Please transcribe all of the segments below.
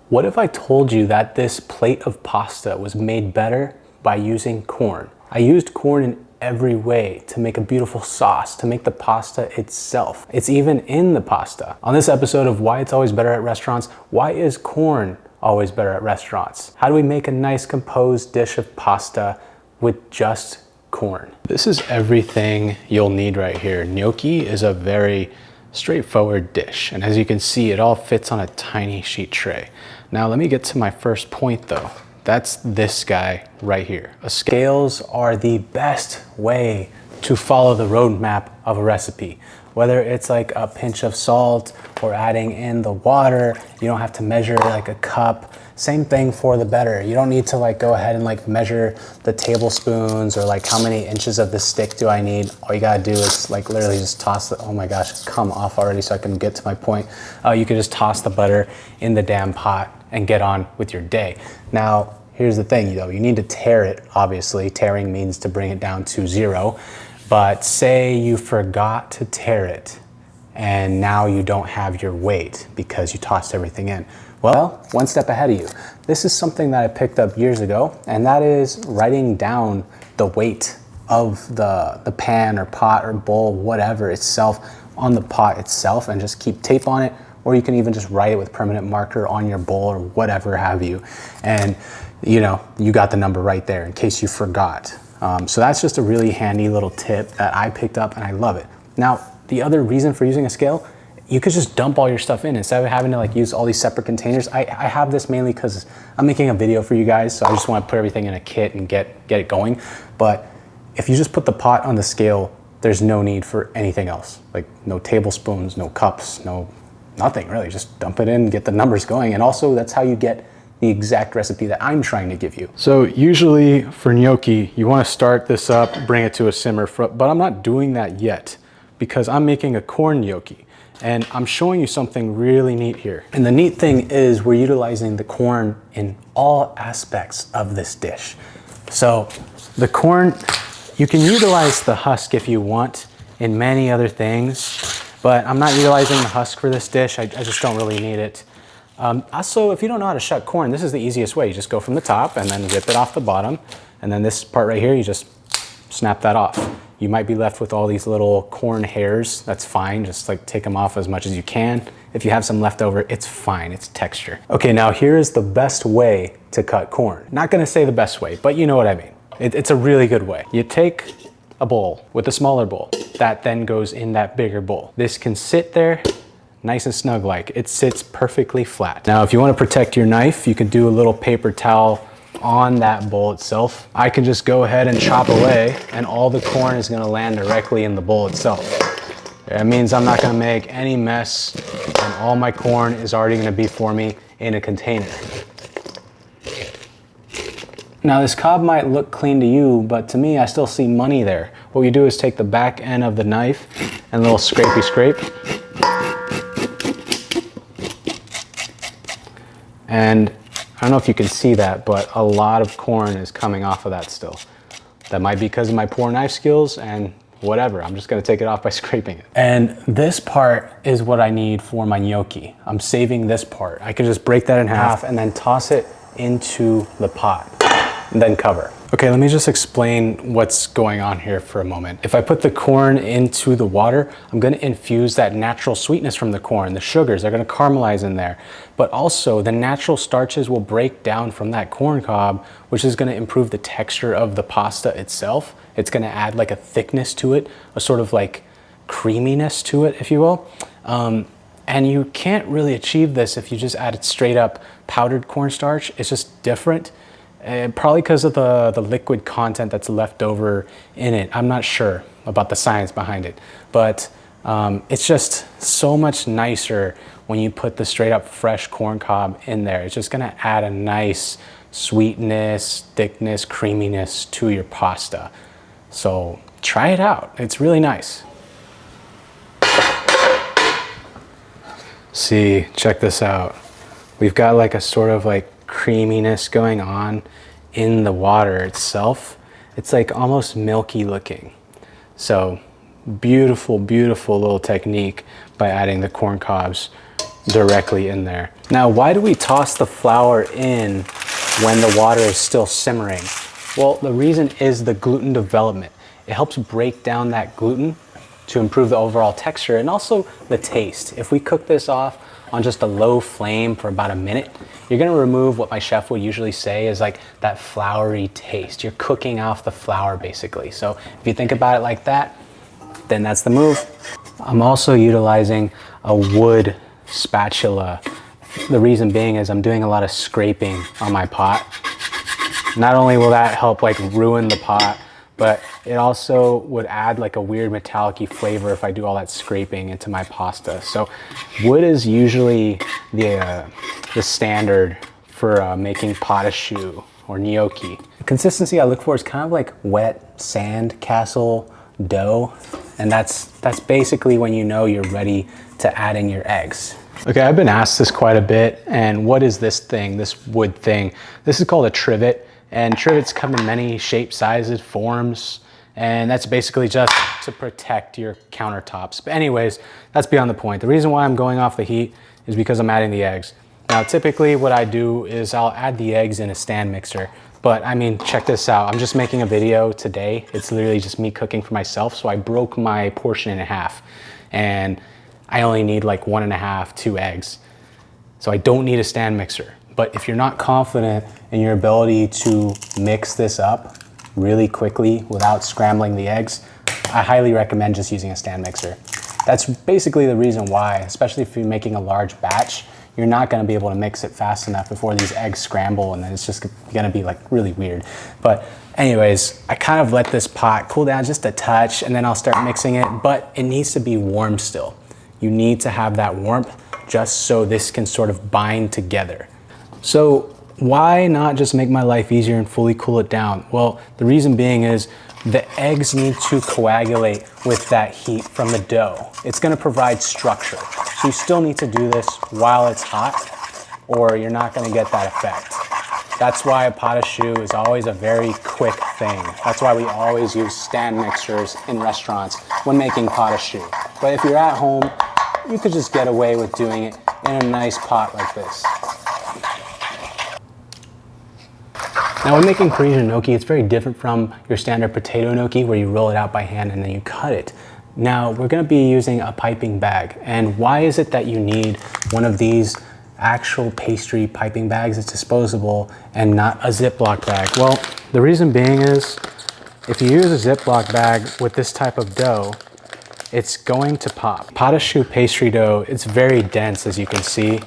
What if I told you that this plate of pasta was made better by using corn? I used corn in every way to make a beautiful sauce, to make the pasta itself. It's even in the pasta. On this episode of Why It's Always Better at Restaurants, why is corn always better at restaurants? How do we make a nice composed dish of pasta with just corn? This is everything you'll need right here. Gnocchi is a very straightforward dish, and as you can see, it all fits on a tiny sheet tray. Now let me get to my first point though. That's this guy right here. Scales are the best way to follow the roadmap of a recipe. Whether it's like a pinch of salt or adding in the water, you don't have to measure like a cup. Same thing for the batter. You don't need to like go ahead and like measure the tablespoons or like how many inches of the stick do I need. All you gotta do is like literally just toss the, oh my gosh, it's come off already so I can get to my point. You can just toss the butter in the damn pot and get on with your day. Now, here's the thing though, you need to tare it, obviously. Tearing means to bring it down to 0. But say you forgot to tare it and now you don't have your weight because you tossed everything in. Well, one step ahead of you. This is something that I picked up years ago, and that is writing down the weight of the pan or pot or bowl, whatever itself, on the pot itself, and just keep tape on it, or you can even just write it with permanent marker on your bowl or whatever have you. And you know, you got the number right there in case you forgot. So that's just a really handy little tip that I picked up and I love it. Now, the other reason for using a scale, you could just dump all your stuff in instead of having to like use all these separate containers. I have this mainly because I'm making a video for you guys, so I just want to put everything in a kit and get it going. But if you just put the pot on the scale, there's no need for anything else. Like no tablespoons, no cups, nothing really. Just dump it in, get the numbers going. And also that's how you get the exact recipe that I'm trying to give you. So usually for gnocchi, you want to start this up, bring it to a simmer, but I'm not doing that yet because I'm making a corn gnocchi. And I'm showing you something really neat here. And the neat thing is we're utilizing the corn in all aspects of this dish. So the corn, you can utilize the husk if you want in many other things, but I'm not utilizing the husk for this dish. I just don't really need it. Also, if you don't know how to shuck corn, this is the easiest way. You just go from the top and then rip it off the bottom. And then this part right here, you just snap that off. You might be left with all these little corn hairs. That's fine. Just like take them off as much as you can. If you have some left over, it's fine. It's texture. Okay, now here is the best way to cut corn. Not gonna say the best way, but you know what I mean. It's a really good way. You take a bowl with a smaller bowl that then goes in that bigger bowl. This can sit there nice and snug like. It sits perfectly flat. Now, if you want to protect your knife, you can do a little paper towel on that bowl itself. I can just go ahead and chop away and all the corn is gonna land directly in the bowl itself. That means I'm not gonna make any mess and all my corn is already gonna be for me in a container. Now this cob might look clean to you, but to me, I still see money there. What you do is take the back end of the knife and a little scrapey scrape. And I don't know if you can see that, but a lot of corn is coming off of that still. That might be because of my poor knife skills and whatever. I'm just gonna take it off by scraping it. And this part is what I need for my gnocchi. I'm saving this part. I can just break that in half and then toss it into the pot and then cover. Okay, let me just explain what's going on here for a moment. If I put the corn into the water, I'm gonna infuse that natural sweetness from the corn. The sugars are gonna caramelize in there. But also the natural starches will break down from that corn cob, which is gonna improve the texture of the pasta itself. It's gonna add like a thickness to it, a sort of like creaminess to it, if you will. And you can't really achieve this if you just added straight up powdered cornstarch. It's just different. Probably because of the liquid content that's left over in it. I'm not sure about the science behind it, but it's just so much nicer when you put the straight up fresh corn cob in there. It's just gonna add a nice sweetness, thickness, creaminess to your pasta. So try it out, it's really nice. See, check this out. We've got like a sort of like creaminess going on in the water itself. It's like almost milky looking. So beautiful, beautiful little technique by adding the corn cobs directly in there. Now, why do we toss the flour in when the water is still simmering? Well, the reason is the gluten development. It helps break down that gluten to improve the overall texture and also the taste. If we cook this off on just a low flame for about a minute, you're gonna remove what my chef would usually say is like that floury taste. You're cooking off the flour basically. So if you think about it like that, then that's the move. I'm also utilizing a wood spatula. The reason being is I'm doing a lot of scraping on my pot. Not only will that help like ruin the pot, but it also would add like a weird metallic-y flavor if I do all that scraping into my pasta. So wood is usually the standard for making pata choux or gnocchi. The consistency I look for is kind of like wet sand castle dough. And that's basically when you know you're ready to add in your eggs. Okay, I've been asked this quite a bit, and what is this thing, this wood thing? This is called a trivet, and trivets come in many shapes, sizes, forms, and that's basically just to protect your countertops. But anyways, that's beyond the point. The reason why I'm going off the heat is because I'm adding the eggs. Now, typically what I do is I'll add the eggs in a stand mixer. But I mean, check this out. I'm just making a video today. It's literally just me cooking for myself. So I broke my portion in half and I only need like 1.5, 2 eggs. So I don't need a stand mixer. But if you're not confident in your ability to mix this up really quickly without scrambling the eggs, I highly recommend just using a stand mixer. That's basically the reason why, especially if you're making a large batch, you're not gonna be able to mix it fast enough before these eggs scramble, and then it's just gonna be like really weird. But anyways, I kind of let this pot cool down just a touch and then I'll start mixing it, but it needs to be warm still. You need to have that warmth just so this can sort of bind together. So why not just make my life easier and fully cool it down? Well, the reason being is the eggs need to coagulate with that heat from the dough. It's gonna provide structure. So you still need to do this while it's hot or you're not gonna get that effect. That's why a pata choux is always a very quick thing. That's why we always use stand mixers in restaurants when making pata choux. But if you're at home, you could just get away with doing it in a nice pot like this. Now when making Parisian gnocchi, it's very different from your standard potato gnocchi where you roll it out by hand and then you cut it. Now we're gonna be using a piping bag. And why is it that you need one of these actual pastry piping bags that's disposable and not a Ziploc bag? Well, the reason being is if you use a Ziploc bag with this type of dough, it's going to pop. Pata choux pastry dough, it's very dense as you can see.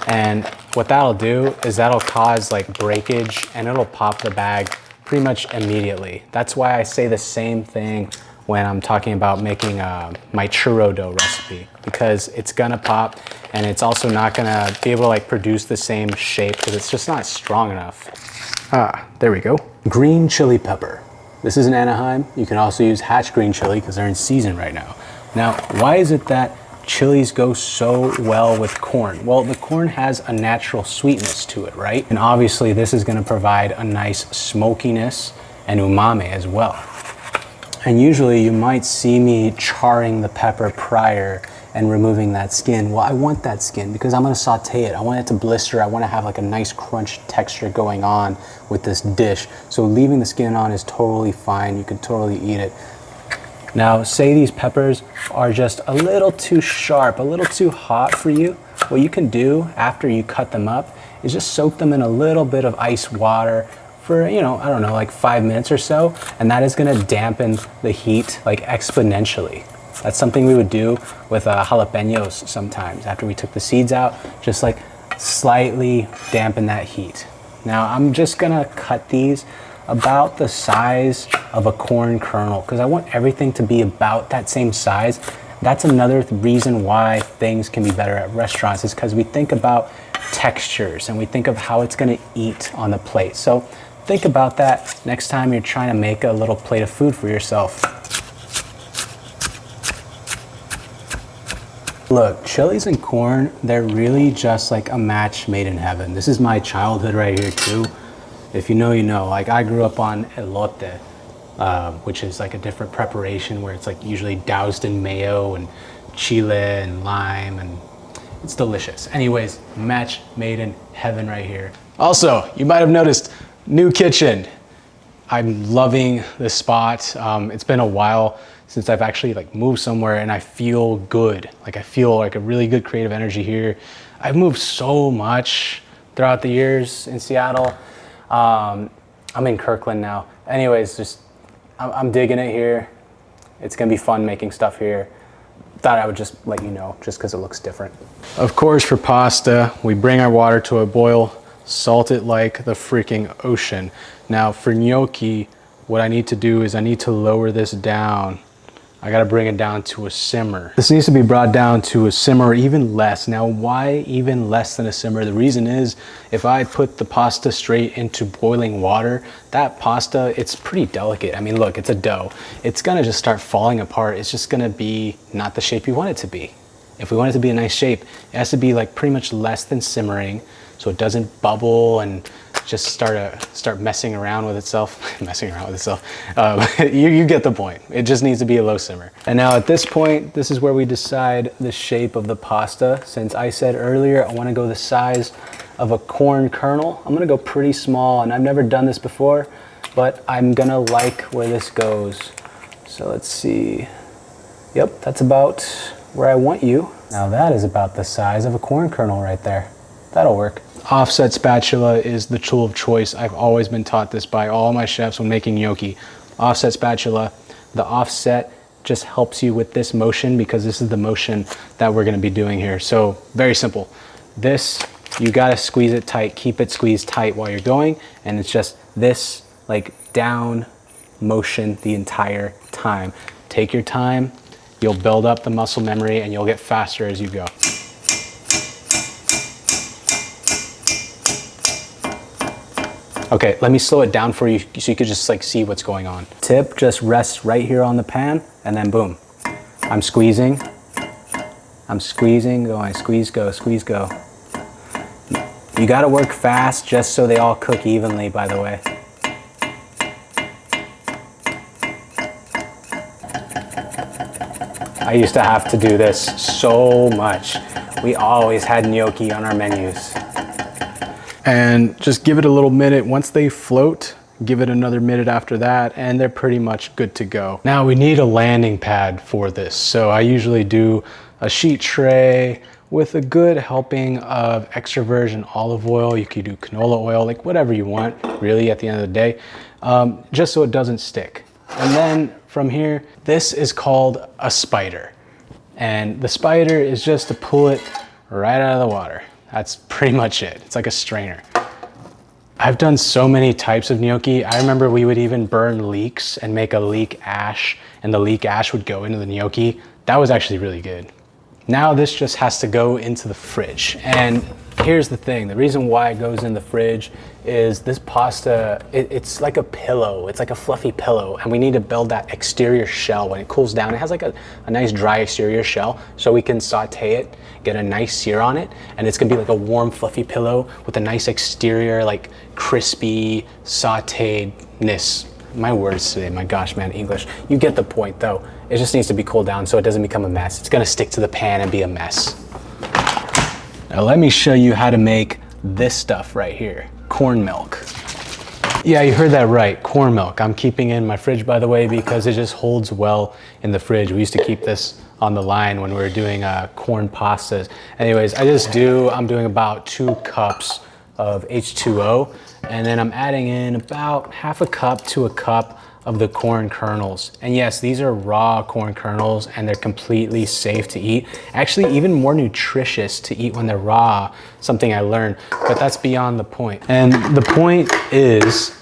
And what that'll do is that'll cause like breakage and it'll pop the bag pretty much immediately. That's why I say the same thing when I'm talking about making my churro dough recipe, because it's gonna pop and it's also not gonna be able to like produce the same shape because it's just not strong enough. Ah, there we go. Green chili pepper. This is in Anaheim. You can also use hatch green chili because they're in season right now. Now, why is it that chilies go so well with corn? Well, the corn has a natural sweetness to it, right? And obviously this is gonna provide a nice smokiness and umami as well. And usually you might see me charring the pepper prior and removing that skin. Well, I want that skin because I'm gonna saute it. I want it to blister. I wanna have like a nice crunch texture going on with this dish. So leaving the skin on is totally fine. You can totally eat it. Now, say these peppers are just a little too sharp, a little too hot for you. What you can do after you cut them up is just soak them in a little bit of ice water for, I don't know, like 5 minutes or so. And that is gonna dampen the heat like exponentially. That's something we would do with jalapenos sometimes. After we took the seeds out, just like slightly dampen that heat. Now, I'm just gonna cut these about the size of a corn kernel because I want everything to be about that same size. That's another reason why things can be better at restaurants is because we think about textures and we think of how it's gonna eat on the plate. So think about that next time you're trying to make a little plate of food for yourself. Look, chilies and corn, they're really just like a match made in heaven. This is my childhood right here too. If you know, you know. Like I grew up on elote, which is like a different preparation where it's like usually doused in mayo and chile and lime, and It's delicious. Anyways, match made in heaven right here. Also, you might have noticed, new kitchen. I'm loving this spot. It's been a while since I've actually like moved somewhere and I feel good. Like I feel like a really good creative energy here. I've moved so much throughout the years in Seattle. I'm in Kirkland now. Anyways, I'm digging it here. It's gonna be fun making stuff here. Thought I would just let you know, just because it looks different. Of course, for pasta, we bring our water to a boil, salt it like the freaking ocean. Now for gnocchi, what I need to do is I need to lower this down. I gotta bring it down to a simmer. This needs to be brought down to a simmer or even less. Now, why even less than a simmer? The reason is if I put the pasta straight into boiling water, that pasta, it's pretty delicate. I mean, look, it's a dough. It's gonna just start falling apart. It's just gonna be not the shape you want it to be. If we want it to be a nice shape, it has to be like pretty much less than simmering so it doesn't bubble and just start messing around with itself. Messing around with itself. You get the point. It just needs to be a low simmer. And now at this point, this is where we decide the shape of the pasta. Since I said earlier, I want to go the size of a corn kernel. I'm gonna go pretty small, and I've never done this before, but I'm gonna like where this goes. So let's see. Yep, that's about where I want you. Now that is about the size of a corn kernel right there. That'll work. Offset spatula is the tool of choice. I've always been taught this by all my chefs when making gnocchi. Offset spatula, the offset just helps you with this motion because this is the motion that we're gonna be doing here. So very simple. This, you gotta squeeze it tight, keep it squeezed tight while you're going, and it's just this like down motion the entire time. Take your time, you'll build up the muscle memory and you'll get faster as you go. Okay, let me slow it down for you so you could just like see what's going on. Tip just rests right here on the pan and then boom. I'm squeezing, going squeeze, go, squeeze, go. You gotta work fast just so they all cook evenly, by the way. I used to have to do this so much. We always had gnocchi on our menus. And just give it a little minute. Once they float, give it another minute after that, and they're pretty much good to go. Now we need a landing pad for this. So I usually do a sheet tray with a good helping of extra virgin olive oil. You could do canola oil, like whatever you want, really, at the end of the day, just so it doesn't stick. And then from here, this is called a spider. And the spider is just to pull it right out of the water. That's pretty much it. It's like a strainer. I've done so many types of gnocchi. I remember we would even burn leeks and make a leek ash, and the leek ash would go into the gnocchi. That was actually really good. Now this just has to go into the fridge. And here's the thing, the reason why it goes in the fridge is this pasta, it's like a pillow. It's like a fluffy pillow, and we need to build that exterior shell. When it cools down, it has like a nice dry exterior shell, so we can saute it, get a nice sear on it, and it's gonna be like a warm fluffy pillow with a nice exterior, like crispy sautéedness. My words today, my gosh, man, English. You get the point though. It just needs to be cooled down so it doesn't become a mess. It's gonna stick to the pan and be a mess. Now let me show you how to make this stuff right here, corn milk. Yeah, you heard that right, corn milk. I'm keeping it in my fridge, by the way, because it just holds well in the fridge. We used to keep this on the line when we were doing corn pastas. Anyways, I'm doing about 2 cups of H2O, and then I'm adding in about half a cup to a cup of the corn kernels. And yes, these are raw corn kernels and they're completely safe to eat. Actually, even more nutritious to eat when they're raw, something I learned, but that's beyond the point. And the point is,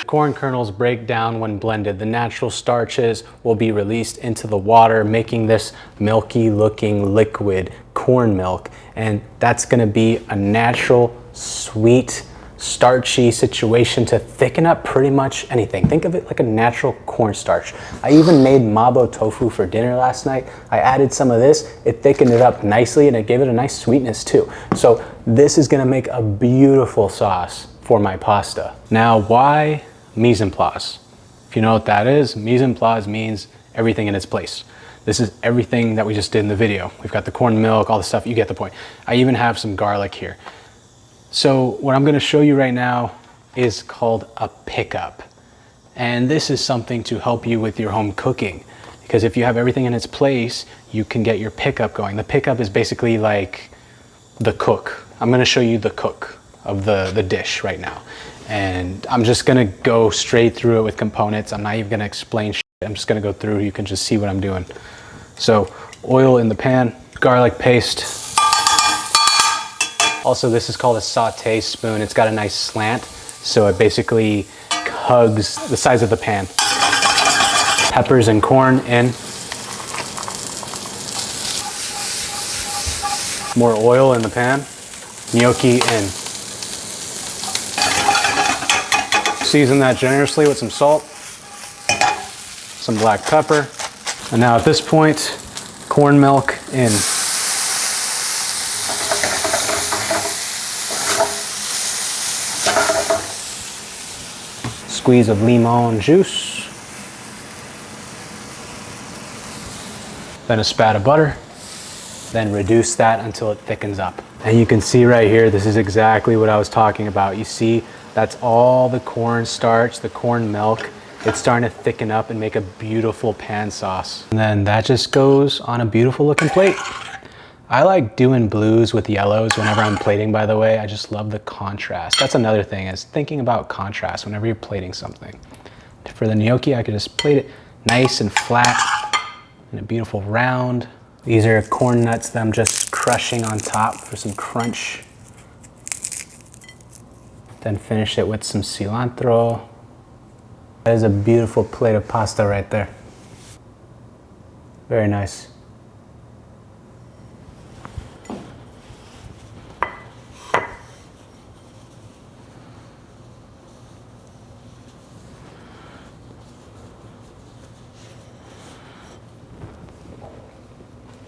corn kernels break down when blended. The natural starches will be released into the water, making this milky looking liquid corn milk. And that's gonna be a natural, sweet, starchy situation to thicken up pretty much anything. Think of it like a natural cornstarch. I even made mabo tofu for dinner last night. I added some of this, it thickened it up nicely and it gave it a nice sweetness too. So this is gonna make a beautiful sauce for my pasta. Now, why mise en place? If you know what that is, mise en place means everything in its place. This is everything that we just did in the video. We've got the corn milk, all the stuff, you get the point. I even have some garlic here. So what I'm gonna show you right now is called a pickup. And this is something to help you with your home cooking. Because if you have everything in its place, you can get your pickup going. The pickup is basically like the cook. I'm gonna show you the cook of the dish right now. And I'm just gonna go straight through it with components. I'm not even gonna explain shit. I'm just gonna go through, you can just see what I'm doing. So oil in the pan, garlic paste. Also, this is called a saute spoon. It's got a nice slant, so it basically hugs the size of the pan. Peppers and corn in. More oil in the pan. Gnocchi in. Season that generously with some salt, some black pepper. And now at this point, corn milk in. Squeeze of lemon juice. Then a spat of butter. Then reduce that until it thickens up. And you can see right here, this is exactly what I was talking about. You see, that's all the corn starch, the corn milk. It's starting to thicken up and make a beautiful pan sauce. And then that just goes on a beautiful looking plate. I like doing blues with yellows whenever I'm plating, by the way. I just love the contrast. That's another thing, is thinking about contrast whenever you're plating something. For the gnocchi, I could just plate it nice and flat and a beautiful round. These are corn nuts that I'm just crushing on top for some crunch. Then finish it with some cilantro. That is a beautiful plate of pasta right there. Very nice.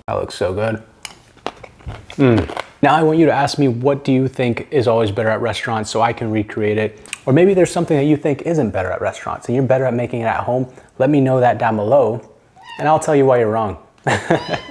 That looks so good. Now I want you to ask me, what do you think is always better at restaurants so I can recreate it? Or maybe there's something that you think isn't better at restaurants and you're better at making it at home. Let me know that down below and I'll tell you why you're wrong.